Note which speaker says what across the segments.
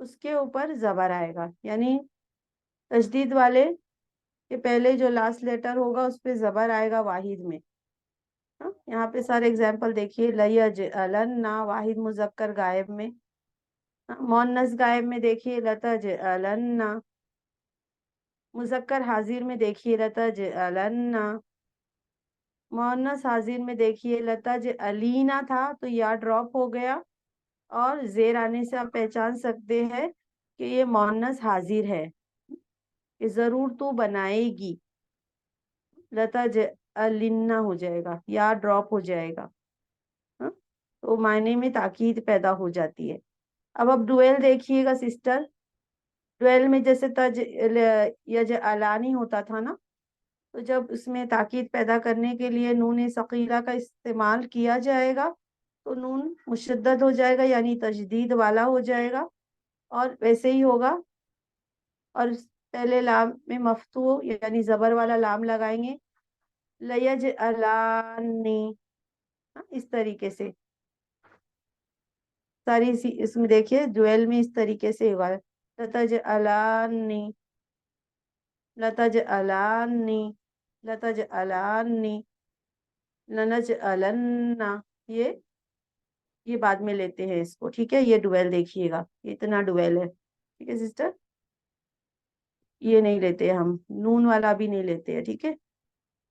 Speaker 1: اس کے اوپر زبر آئے گا، یعنی تشدید والے کے پہلے جو لاسٹ لیٹر ہوگا اس پہ زبر آئے گا واحد میں. یہاں پہ سارے اگزامپل دیکھیے. لیجعلن واحد مذکر غائب میں. مؤنث غائب میں دیکھیے لتجعلن. مذکر حاضر میں دیکھیے لتجعلن. مؤنث حاضر میں دیکھیے لتجعلینا تھا تو یا ڈراپ ہو گیا، اور زیر آنے سے آپ پہچان سکتے ہیں کہ یہ مؤنث حاضر ہے، کہ ضرور تو بنائے گی. لتجعلن ہو جائے گا، یا ڈراپ ہو جائے گا. تو معنی میں تاکید پیدا ہو جاتی ہے. اب ڈویل دیکھیے گا سسٹر. ڈویل میں جیسے یجعلانی ہوتا تھا نا، تو جب اس میں تاکید پیدا کرنے کے لیے نون ثقیلہ کا استعمال کیا جائے گا تو نون مشدد ہو جائے گا، یعنی تشدید والا ہو جائے گا. اور ویسے ہی ہوگا، اور پہلے لام میں مفتوح یعنی زبر والا لام لگائیں گے. لیجعلانی، اس طریقے سے ساری اس میں دیکھیے ڈویل میں اس طریقے سے ہوگا. لتجعلانی، لتجعلانی، لتجعلانی، لنجعلن. یہ بعد میں لیتے ہیں اس کو، ٹھیک ہے. یہ ڈویل دیکھیے گا، اتنا ڈویل ہے، ٹھیک ہے سسٹر. یہ نہیں لیتے ہم، نون والا بھی نہیں لیتے ہیں، ٹھیک ہے.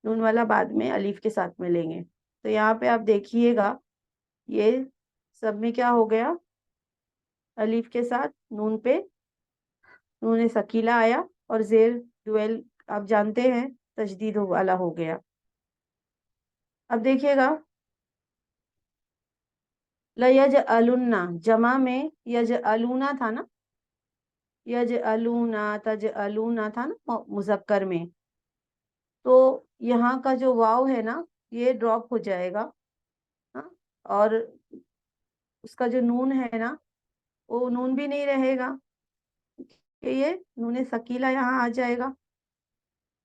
Speaker 1: نون والا بعد میں الف کے ساتھ میں لیں گے. تو یہاں پہ آپ دیکھیے گا یہ سب میں کیا ہو گیا، الف کے ساتھ نون پہ نون ثقیلہ آیا، اور زیر ڈویل آپ جانتے ہیں تشدید والا ہو گیا. اب دیکھیے گا لیجعلن، جمع میں یجعلونا تھا نا، یجعلونا تجعلونا تھا نا مذکر میں. تو یہاں کا جو واو ہے نا یہ ڈراپ ہو جائے گا. اور اس کا جو نون ہے نا وہ نون بھی نہیں رہے گا، کہ یہ نون ثقیلہ یہاں آ جائے گا،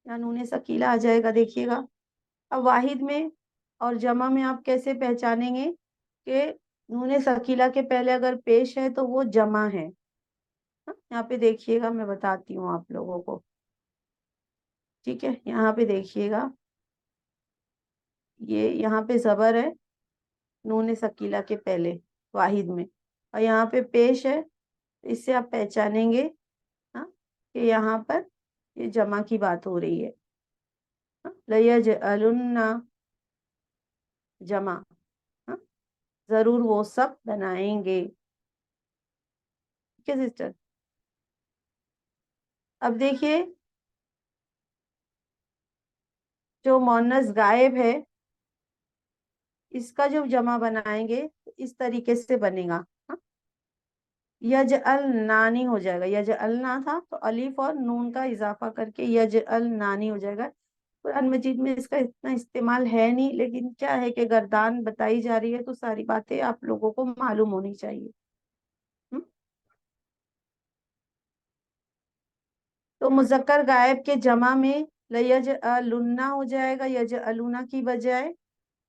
Speaker 1: یا نون ثقیلہ آ جائے گا. دیکھیے گا اب واحد میں اور جمع میں آپ کیسے پہچانیں گے کہ نون ثقیلہ کے پہلے اگر پیش ہے تو وہ جمع ہے. یہاں پہ دیکھیے گا، میں بتاتی ہوں آپ لوگوں کو، ٹھیک ہے. یہاں پہ دیکھیے گا یہ یہاں پہ زبر ہے نون ثقیلہ کے پہلے واحد میں، اور یہاں پہ پیش ہے. اس سے آپ پہچانیں گے کہ یہاں پر یہ جمع کی بات ہو رہی ہے. لیجعلن جمع، ضرور وہ سب بنائیں گے، ٹھیک ہے سسٹر. اب دیکھیے جو مؤنث غائب ہے اس کا جو جمع بنائیں گے اس طریقے سے بنے گا. یجعلنانی ہو جائے گا. یجعلنا تھا تو الف اور نون کا اضافہ کر کے یجعلنانی ہو جائے گا. قرآن مجید میں اس کا اتنا استعمال ہے نہیں، لیکن کیا ہے کہ گردان بتائی جا رہی ہے تو ساری باتیں آپ لوگوں کو معلوم ہونی چاہیے. تو مذکر غائب کے جمع میں لیجعلن ہو جائے گا یجعلون کی بجائے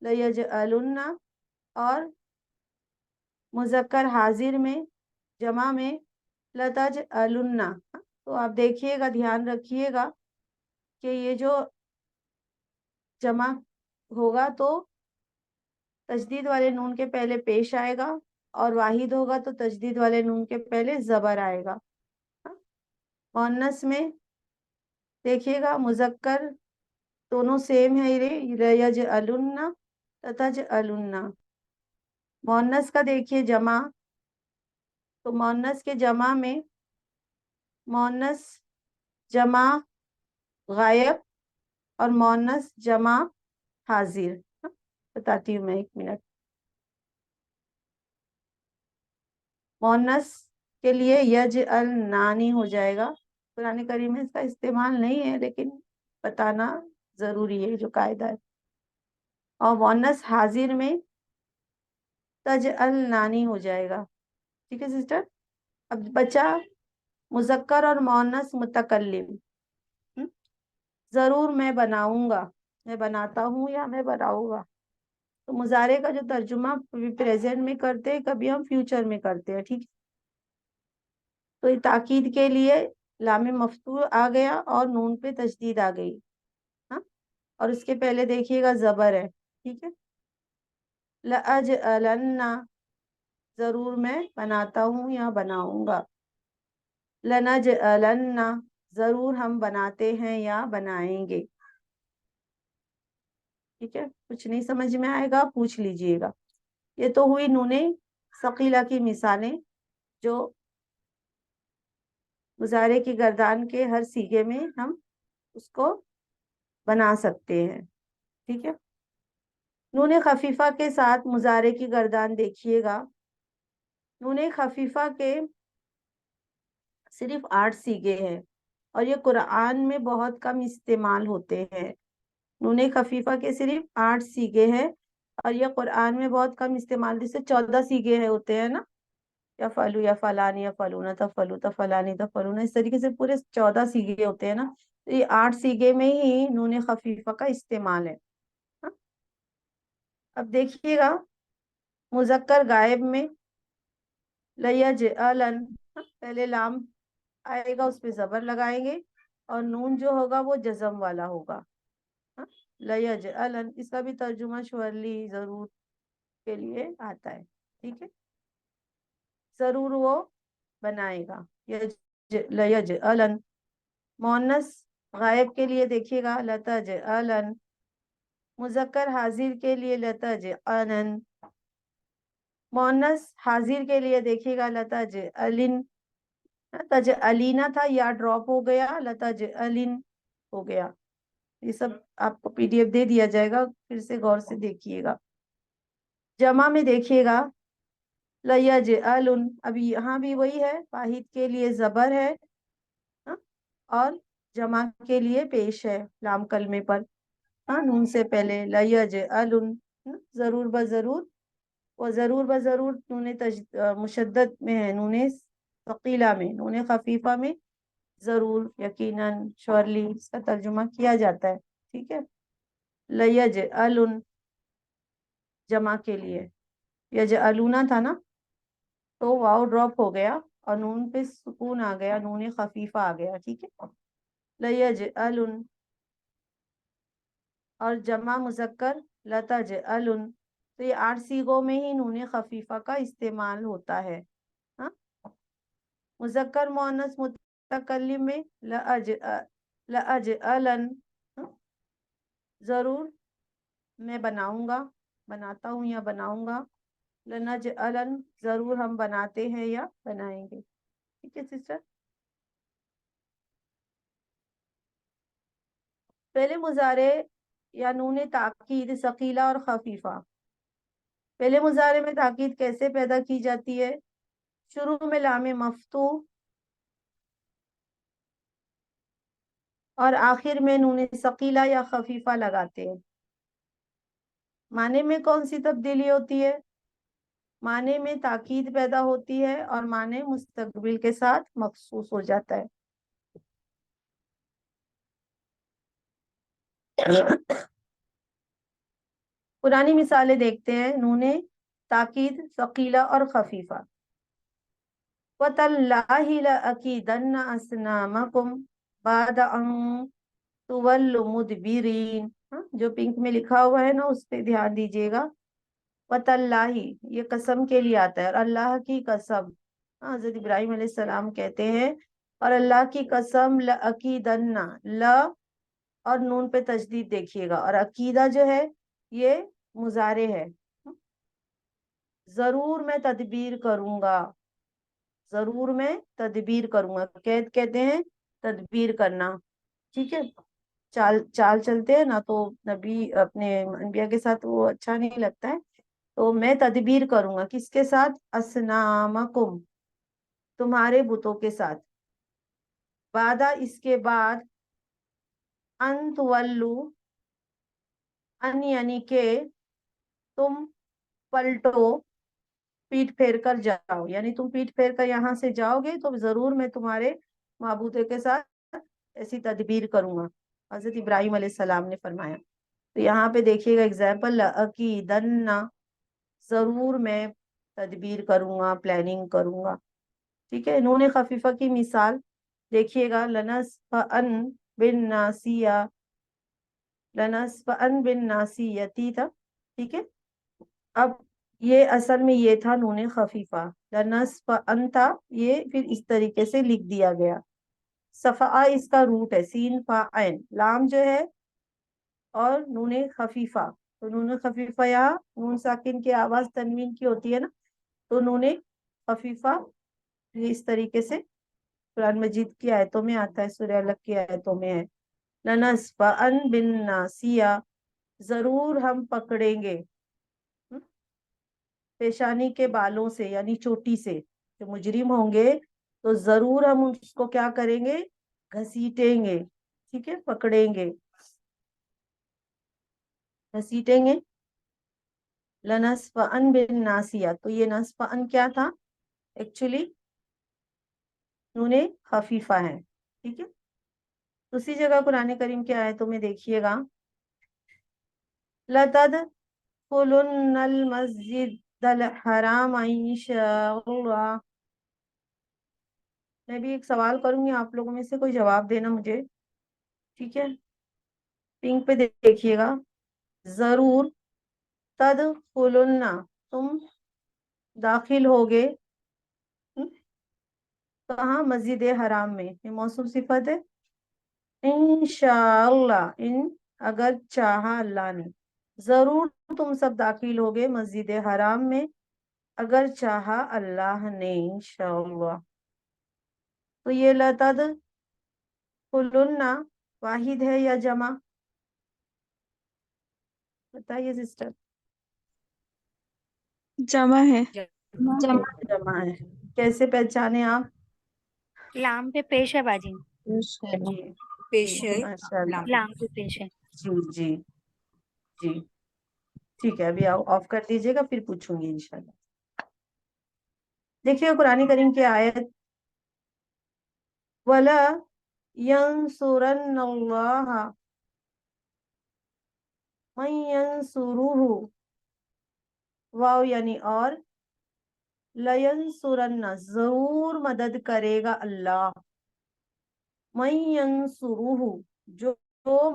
Speaker 1: لیجعلن. اور مذکر حاضر میں جمع میں لتجعلن. تو آپ دیکھیے گا، دھیان رکھیے گا کہ یہ جو جمع ہوگا تو تشدید والے نون کے پہلے پیش آئے گا، اور واحد ہوگا تو تشدید والے نون کے پہلے زبر آئے گا. مؤنث میں دیکھیے گا مذکر دونوں سیم ہے، یجعلن تجعلن. مؤنث کا دیکھیے جمع، تو مؤنث کے جمع میں مؤنث جمع غائب اور مؤنث جمع حاضر. بتاتی ہوں میں، ایک منٹ. مؤنث کے لیے یجعلنانی ہو جائے گا. قرآن کریم میں اس کا استعمال نہیں ہے لیکن بتانا ضروری ہے جو قاعدہ ہے. اور مؤنث حاضر میں تجعلنانی ہو جائے گا، ٹھیک ہے سسٹر. اب بچا مذکر اور مؤنث متکلم. ضرور میں بناؤں گا، میں بناتا ہوں یا میں بناؤں گا. تو مضارع کا جو ترجمہ پریزنٹ میں کرتے ہیں، کبھی ہم فیوچر میں کرتے ہیں، ٹھیک ہے. تو یہ تاکید کے لیے لام مفتوح آ گیا اور نون پہ تشدید آ گئی. ہاں، اور اس کے پہلے دیکھیے گا زبر ہے. ٹھیک ہے. لَأَجْأَلَنَّ، ضرور میں بناتا ہوں یا بناؤں گا. لَنَجْأَلَنَّ، ضرور ہم بناتے ہیں یا بنائیں گے. ٹھیک ہے. کچھ نہیں سمجھ میں آئے گا پوچھ لیجئے گا. یہ تو ہوئی نون ثقیلہ کی مثالیں جو مضارع کی گردان کے ہر صیغے میں ہم اس کو بنا سکتے ہیں. ٹھیک ہے. نون خفیفہ کے ساتھ مضارع کی گردان دیکھیے گا. نون خفیفہ کے صرف 8 صیغے ہیں اور یہ قرآن میں بہت کم استعمال ہوتے ہیں. نون خفیفہ کے صرف 8 صیغے ہیں اور یہ قرآن میں بہت کم استعمال، جیسے 14 صیغے ہوتے ہیں نا، یا فلو یا فلانی یا فلونا تفلو تفلانی تفلونا، اس طریقے سے پورے 14 صیغے ہوتے ہیں نا. تو یہ 8 صیغے میں ہی نون خفیفہ کا استعمال ہے. ہاں؟ اب دیکھیے گا مذکر غائب میں لیجعلن، پہلے لام آئے گا اس پہ زبر لگائیں گے اور نون جو ہوگا وہ جزم والا ہوگا. ہاں؟ لیجعلن، اس کا بھی ترجمہ شورلی ضرور کے لیے آتا ہے. ٹھیک ہے. ضرور وہ بنائے گا. لیجعلن. مؤنث غائب کے لیے دیکھیے گا لتجعلن. مذکر حاضر کے لیے لتجعلن. مؤنث حاضر کے لیے دیکھیے گا لتجعلن. تجعلینا تھا، یا ڈراپ ہو گیا، لتجعلن ہو گیا. یہ سب آپ کو پی ڈی ایف دے دیا جائے گا، پھر سے غور سے دیکھیے گا. جمع میں دیکھیے گا لیجعلن، ابھی یہاں بھی وہی ہے، واحد کے لیے زبر ہے اور جمع کے لیے پیش ہے لام کلمے پر. ہاں، نون سے پہلے لیجعلن. ضرور بضرور، وہ ضرور بضرور نون مشدد میں ہے، نون ثقیلہ میں، نون خفیفہ میں ضرور، یقیناً، شورلی اس کا ترجمہ کیا جاتا ہے. ٹھیک ہے. لیجعلن جمع کے لیے، یجعلونا تھا نا تو واو ڈراپ ہو گیا اور نون پہ سکون آ گیا، نون خفیفہ آ گیا. ٹھیک ہے. لیجعلن. اور جمع مذکر لتجعلن، تو یہ 8 صیغوں میں ہی نون خفیفہ کا استعمال ہوتا ہے. ہاں. مذکر مؤنث متکلم میں لأجعلن، ضرور میں بناؤں گا، بناتا ہوں یا بناؤں گا. لنجعلن، ضرور ہم بناتے ہیں یا بنائیں گے. ٹھیک ہے سسٹر. پہلے مضارع یا نون تاکید ثقیلہ اور خفیفہ. پہلے مضارع میں تاکید کیسے پیدا کی جاتی ہے؟ شروع میں لام مفتوح اور آخر میں نون ثقیلہ یا خفیفہ لگاتے ہیں. معنی میں کون سی تبدیلی ہوتی ہے؟ معنی میں تاکید پیدا ہوتی ہے اور معنی مستقبل کے ساتھ مخصوص ہو جاتا ہے. پرانی مثالیں دیکھتے ہیں نون تاکید ثقیلہ اور خفیفہ. وَتَاللَّهِ لَأَكِيدَنَّ أَصْنَامَكُمْ بَعْدَ أَن تُوَلُّوا مُدْبِرِينَ. جو پنک میں لکھا ہوا ہے نا اس پہ دھیان دیجیے گا. وَتَاللَّهِ یہ قسم کے لیے آتا ہے، اور اللہ کی قسم. حضرت ابراہیم علیہ السلام کہتے ہیں اور اللہ کی قسم لَأَكِيدَنَّ، لا اور نون پہ تشدید دیکھیے گا، اور عقیدہ جو ہے یہ مضارع ہے. ضرور میں تدبیر کروں گا، ضرور میں تدبیر کروں گا. قید کہتے ہیں تدبیر کرنا. ٹھیک ہے. چال چال چلتے ہیں نا تو نبی اپنے انبیاء کے ساتھ وہ اچھا نہیں لگتا ہے، تو میں تدبیر کروں گا کس کے ساتھ؟ اسنامکم، تمہارے بتوں کے ساتھ. بعد اس کے بعد، ان تولو، ان یعنی کہ تم پلٹو، پیٹ پھیر کر جاؤ، یعنی تم پیٹ پھیر کر یہاں سے جاؤ گے تو ضرور میں تمہارے معبودے کے ساتھ ایسی تدبیر کروں گا. حضرت ابراہیم علیہ السلام نے فرمایا. تو یہاں پہ دیکھیے گا اگزامپل، لَأَكِيدَنَّ، ضرور میں تدبیر کروں گا، پلاننگ کروں گا. ٹھیک ہے. نون خفیفہ کی مثال دیکھیے گا, لنسفعن بالناسیہ, لنسفعن بالناسیتی تھا. ٹھیک ہے. اب یہ اصل میں یہ تھا نون خفیفہ, لنسفعن تھا, یہ پھر اس طریقے سے لکھ دیا گیا. صفعہ اس کا روٹ ہے, سین فا عین, لام جو ہے اور نون خفیفہ. تو نون خفیفہ یا نون ساکن کی آواز تنوین کی ہوتی ہے نا, تو نون خفیفہ یہ اس طریقے سے قرآن مجید کی آیتوں میں آتا ہے, سورہ الگ کی آیتوں میں ہے. لنسفعن بالناسیہ, ضرور ہم پکڑیں گے پیشانی کے بالوں سے, یعنی چوٹی سے. جو مجرم ہوں گے تو ضرور ہم اس کو کیا کریں گے, گھسیٹیں گے. ٹھیک ہے, پکڑیں گے, گھسیٹیں گے. لنسفعن بالناسیہ, تو یہ نسفعن کیا تھا ایکچولی, نون خفیفہ ہے. ٹھیک ہے. دوسری جگہ قرآن کریم کی آیتوں میں دیکھیے گا, لَتَدْخُلُنَّ الْمَسْجِدَ الْحَرَامَ إِنْ شَاءَ اللَّهُ. میں بھی ایک سوال کروں گی, آپ لوگوں میں سے کوئی جواب دینا مجھے. ٹھیک ہے. پنک پہ دیکھیے گا, ضرور, تدخلن, تم داخل ہوگے, کہاں, مسجد حرام میں. یہ موصوف صفت ہے. انشاءاللہ, ان اگر چاہا اللہ نے, ضرور تم سب داخل ہوگے مسجد حرام میں اگر چاہا اللہ نے, انشاءاللہ. تو یہ لتدخلن واحد ہے یا جمع, بتائیے سسٹر.
Speaker 2: جمع ہے.
Speaker 1: جمع ہے. کیسے پہچانے آپ؟
Speaker 3: لام پہ پیش ہے باجی,
Speaker 1: جی
Speaker 4: پیش ہے
Speaker 1: ماشاء اللہ.
Speaker 3: لام پہ پیش ہے.
Speaker 1: جی جی جی ٹھیک ہے, ابھی آف کر دیجیے گا, پھر پوچھوں گی انشاءاللہ. دیکھیے قرآن کریم کی آیت, وَلَا يَنْصُرَنَّ اللَّهَ مَن يَنْصُرُهُ, واو یعنی اور, لَيَنْصُرَنَّ ضرور مدد کرے گا اللہ, مَن يَنْصُرُهُ جو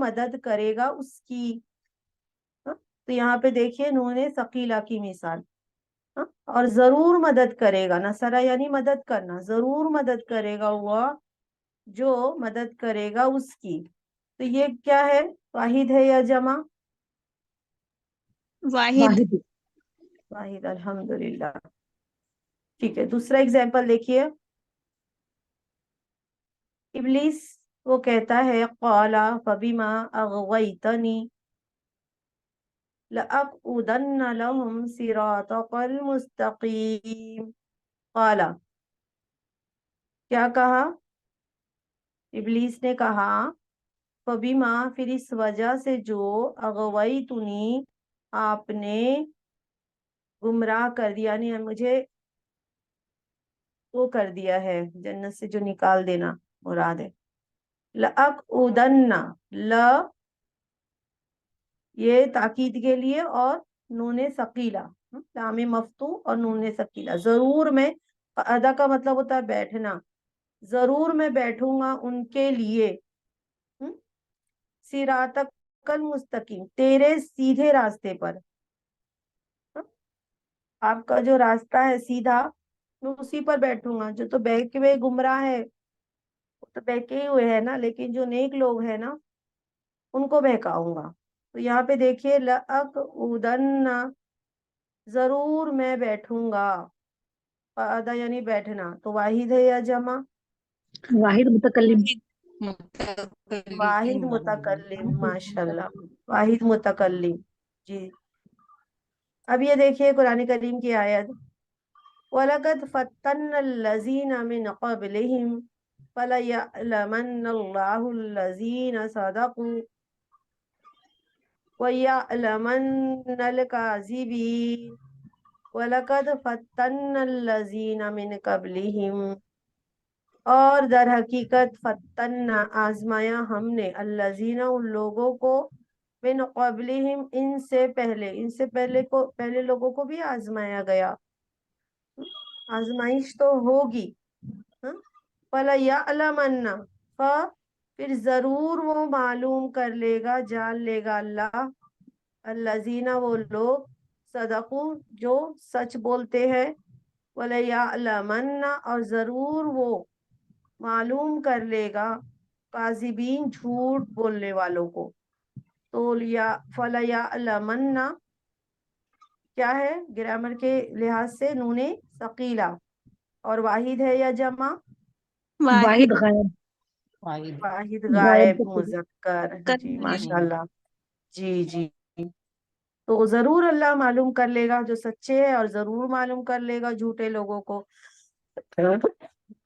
Speaker 1: مدد کرے گا اس کی. تو یہاں پہ دیکھیے نون ثقیلہ کی مثال, اور ضرور مدد کرے گا, نصرہ یعنی مدد کرنا, ضرور مدد کرے گا وہ جو مدد کرے گا اس کی. تو یہ کیا ہے, واحد ہے یا جمع؟
Speaker 2: واحد.
Speaker 1: واحد, الحمدللہ. ٹھیک ہے. دوسرا ایگزامپل دیکھیے, ابلیس وہ کہتا ہے, قال فبما اغویتنی لأقعدن لهم صراطك المستقیم. قال, کیا کہا, ابلیس نے کہا, فبما پھر اس وجہ سے جو, اغویتنی آپ نے گمراہ کر دیا, یعنی مجھے وہ کر دیا ہے, جنت سے جو نکال دینا مراد ہے. لأقعدن, ل یہ تاکید کے لیے, اور نون ثقیلہ, لام مفتوح اور نون ثقیلہ, ضرور میں, ادا کا مطلب ہوتا ہے بیٹھنا, ضرور میں بیٹھوں گا ان کے لیے, صراطک المستقیم, تیرے سیدھے راستے پر. آپ کا جو راستہ ہے سیدھا, میں اسی پر بیٹھوں گا. جو تو بہکے ہوئے گمراہ ہے وہ تو بہکے ہی ہوئے ہے نا, لیکن جو نیک لوگ ہیں نا ان کو بہکاؤں گا. تو یہاں پہ دیکھیے, لأقعدن ضرور میں بیٹھوں گا, قعدہ یعنی بیٹھنا, تو واحد ہے یا جمع؟
Speaker 4: واحد متکلم.
Speaker 1: واحد متکلم, ماشاءاللہ, واحد متکلم. جی. اب یہ دیکھیے قرآن کریم کی آیت, وَلَقَدْ فَتَّنَّ الَّذِينَ مِنْ قَبْلِهِمْ فَلَيَعْلَمَنَّ اللَّهُ الَّذِينَ صَدَقُوا وَيَعْلَمَنَّ الْكَاذِبِينَ. وَلَقَدْ فَتَّنَّ الَّذِينَ مِنْ قَبْلِهِمْ, اور در حقیقت, فتنا آزمایا ہم نے, الذین ان لوگوں کو, من قبلہم ان سے پہلے, ان سے پہلے لوگوں کو بھی آزمایا گیا. آزمائش تو ہوگی, فَلَيَعْلَمَنَّ پھر ضرور وہ معلوم کر لے گا، جان لے گا اللہ، الذین وہ لوگ، صدقو جو سچ بولتے ہیں، وَلَيَعْلَمَنَّ اور ضرور وہ معلوم کر لے گا، کاذبین جھوٹ بولنے والوں کو۔ تو فَلَيَعْلَمَنَّ کیا ہے گرامر کے لحاظ سے؟ نون ثقیلہ، اور واحد ہے یا جمع؟
Speaker 4: واحد غائب
Speaker 1: واحد
Speaker 4: غائب
Speaker 1: غائب
Speaker 4: کو
Speaker 1: مذکر، جی ماشاء اللہ، جی جی۔ تو ضرور اللہ معلوم کر لے گا جو سچے ہے، اور ضرور معلوم کر لے گا جھوٹے لوگوں کو۔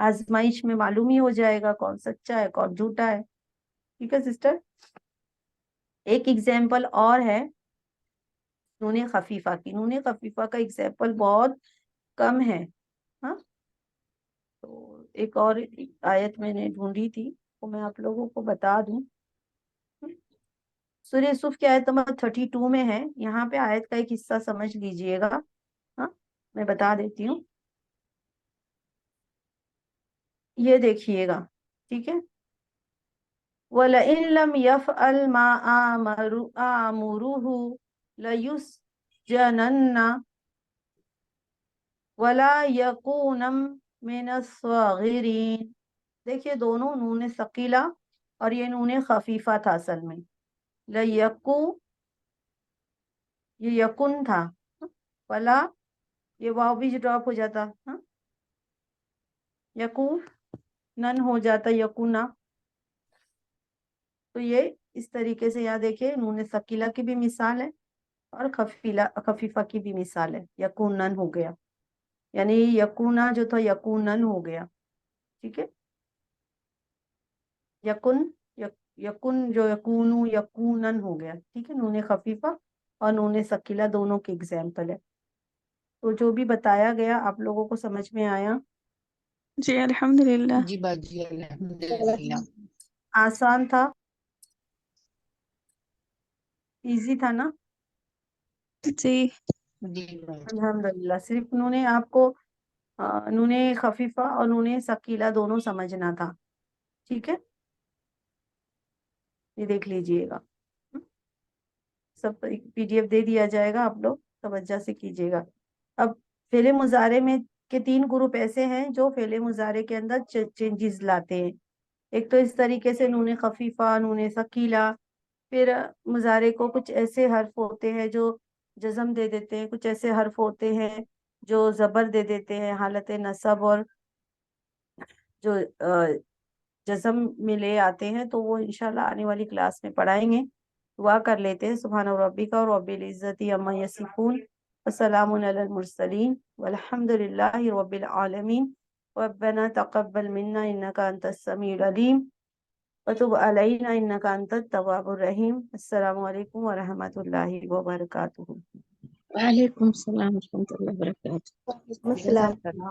Speaker 1: آزمائش میں معلوم ہی ہو جائے گا کون سچا ہے کون جھوٹا ہے۔ ٹھیک ہے سسٹر، ایک ایگزامپل اور ہے نون خفیفہ کی۔ نون خفیفہ کا ایگزامپل بہت کم ہے، ہاں، تو ایک اور آیت میں نے ڈھونڈی تھی، وہ میں آپ لوگوں کو بتا دوں۔ سورہ یوسف کی آیت نمبر 32 میں ہے، یہاں پہ آیت کا ایک حصہ سمجھ لیجئے گا، ہاں میں بتا دیتی ہوں، یہ دیکھیے گا، ٹھیک ہے۔ وَلَئِن لَمْ يَفْعَلْ مَا آمُرُهُ لَيُسْجَنَنَّ وَلَا يَكُونًا مِنَ الصَّاغِرِينَ۔ دیکھیے دونوں نون ثقیلہ اور یہ نون خفیفہ تھا اصل میں، لیکو یہ یکن تھا، ولا یہ واو بھی ڈراپ ہو جاتا، ہاں یکو نن ہو جاتا، یکونا۔ تو یہ اس طریقے سے یہاں دیکھیں نون ثقیلہ کی بھی مثال ہے اور خفیفہ کی بھی مثال ہے، یکونن ہو گیا، یعنی یکونا جو تھا یکونن ہو گیا، ٹھیک ہے۔ یکن یکن جو یکونو یکونن ہو گیا، ٹھیک ہے۔ نون خفیفہ اور نون ثقیلہ دونوں کے ایگزامپل ہے۔ تو جو بھی بتایا گیا آپ لوگوں کو سمجھ میں آیا؟
Speaker 2: جی الحمدللہ۔
Speaker 5: جی باجی الحمدللہ۔
Speaker 1: آسان تھا، ایزی تھا نا؟
Speaker 2: جی
Speaker 5: جی باجی۔
Speaker 1: الحمدللہ، صرف انہوں نے آپ کو نون خفیفہ اور نون ثقیلہ دونوں سمجھنا تھا، ٹھیک ہے۔ یہ دیکھ لیجئے گا، سب پی ڈی ایف دے دیا جائے گا، آپ لوگ توجہ سے کیجیے گا۔ اب فعل مضارع میں کے 3 گروپ ایسے ہیں جو فعل مضارع کے اندر چینجز لاتے ہیں۔ ایک تو اس طریقے سے نون خفیفہ، نون ثقیلہ، پھر مضارع کو کچھ ایسے حرف ہوتے ہیں جو جزم دے دیتے ہیں، کچھ ایسے حرف ہوتے ہیں جو زبر دے دیتے ہیں حالت نصب، اور جو جزم میں لے آتے ہیں، تو وہ انشاءاللہ آنے والی کلاس میں پڑھائیں گے۔ دعا کر لیتے ہیں، سبحان ربک رب العزت عما یصفون وسلام علی المرسلین والحمد للہ رب العالمین۔ ربنا تقبل منا انک انت السمیع العلیم وتب علینا انک انت التواب الرحیم۔ السلام علیکم ورحمۃ اللہ وبرکاتہ۔
Speaker 4: وعلیکم السلام ورحمۃ اللہ وبرکاتہ۔
Speaker 1: جزاک اللہ۔